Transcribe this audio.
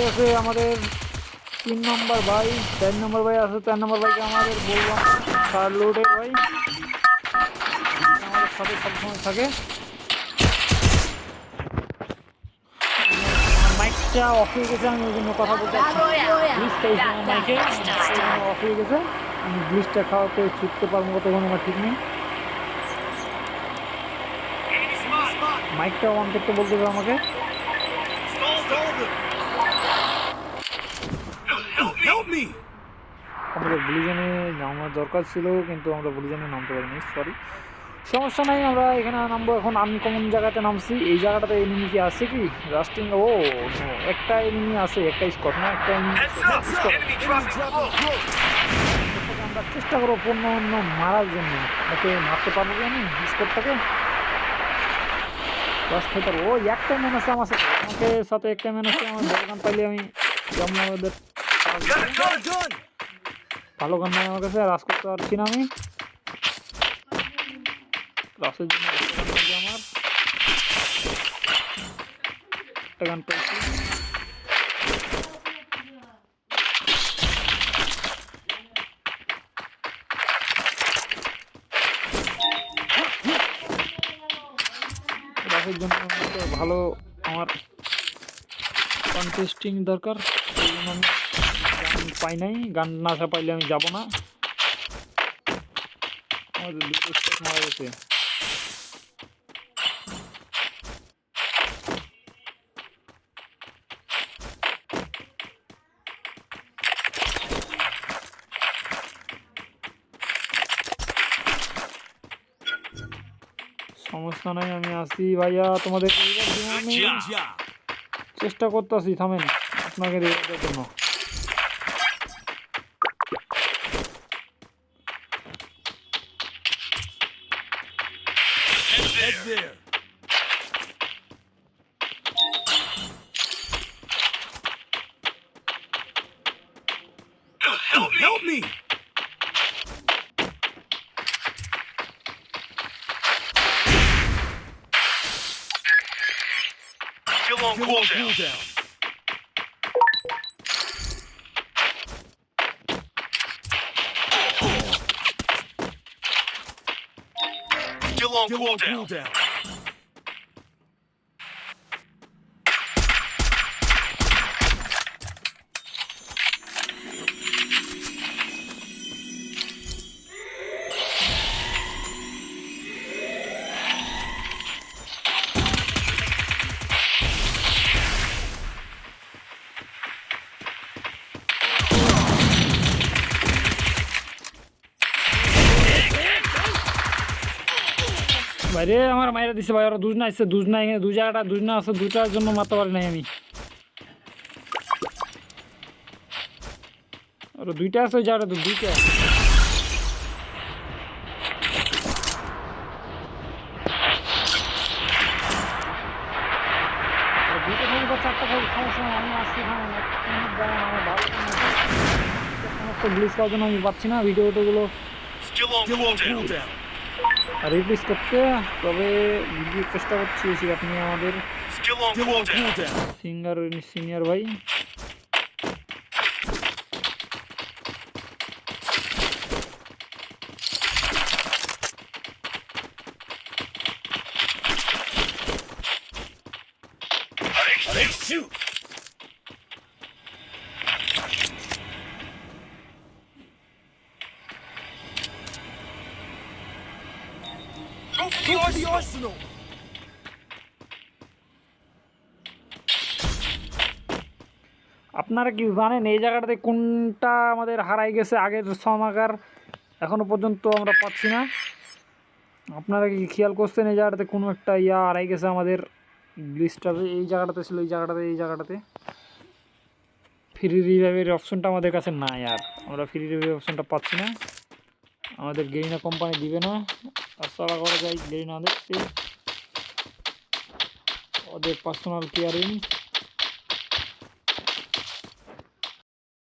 পাশে আছে আমাদের 3 নম্বর ভাই, 4 নম্বর ভাই আছে। 4 নম্বর ভাইকে আমাদের বলবো সালুটে ভাই, আমাদের সাথে সবসময় থাকে। মাইকটা অফ হয়ে গেছে, আমি ওই জন্য কথা বলতে গ্লিচ খাইছি আমার মাইকে, অফ হয়ে গেছে। আমি গ্লিচটা খাওয়াতে ছুটতে পারবো কতক্ষণ আমার ঠিক নেই। মাইকটা অন করতে বলতে হবে আমাকে। আমাদের ব্লুজনে নামার দরকার ছিল, কিন্তু আমরা ব্লুজনে নামতে পারিনি, সরি। সমস্যা নাই, আমরা এখানে নামবো এখন। আনকমন জায়গাতে নামছি। এই জায়গাটাতে এনিমি কি আছে কি রাস্টিং? ও একটা এনিমি আছে, একটা স্কট না, একটা আমরা চেষ্টা করবো পণ্য অন্য মারার জন্য। ওকে মারতে পারবো কি আমি স্কটটাকে? বাস খেতে পারবো। ও একটা ম্যান আছে আমার সাথে, আমাকে সাথে একটা ম্যান আছে। আমার দোকান পাইলে আমি আমাদের ভালো গান নাই আমার কাছে, রাস করতে পারছি না আমি। রাসের জন্য আমার একটা গান পাইছি। রাসের জন্য ভালো আমার কন্টেস্টিং দরকার, সেই জন্য আমি গান পাই নাই। গান না পাইলে আমি যাব না। আমাদের দুটো স্টেপ মারা গেছে। সমস্যা নাই, আমি আসি ভাইয়া, তোমাদের চেষ্টা করতেছি। থামেন আপনাকে দেওয়ার জন্য। Help me! Still on cooldown. Still on cooldown. বাইরে আমার মায়েরা দিচ্ছে ভাই, ওরা দুজনা আসছে, দুজনা এখানে দুই জায়গাটা দুজনা আছে, দুইটার জন্য মারতে পারি নাই আমি। ওরা দুইটা আছে ওই জায়গাটা, দুইটা। দুইটা থাকবে বা চারটা থাকবে, সমস্যা নাই, আমি আসছি। আমার ভালো সমস্ত গ্লিচ খাওয়ার জন্য আমি পাচ্ছি না ভিডিওগুলো রিপ্লেস করতে, তবে ভিডিও চেষ্টা করছি এসে। আপনি আমাদের সিনিয়র ভাই, আপনারা কি জানেন এই জায়গাটাতে কোনটা আমাদের হারাই গেছে? আগের সমাকার এখনো পর্যন্ত আমরা পাচ্ছি না। আপনারা কি খেয়াল করছেন এই জায়গাটাতে কোনো একটা হারাই গেছে আমাদের? গ্লিচটাতে এই জায়গাটাতে ছিল, এই জায়গাটাতে ফ্রি রিভাইভের অপশনটা আমাদের কাছে নাই। আর আমরা ফ্রি রিভাইভ অপশনটা পাচ্ছি না। আমাদের গেরিনা কোম্পানি দিবে না। আশা করা যায় গেরিনা দেখতে ওদের পার্সোনাল কেয়ারিং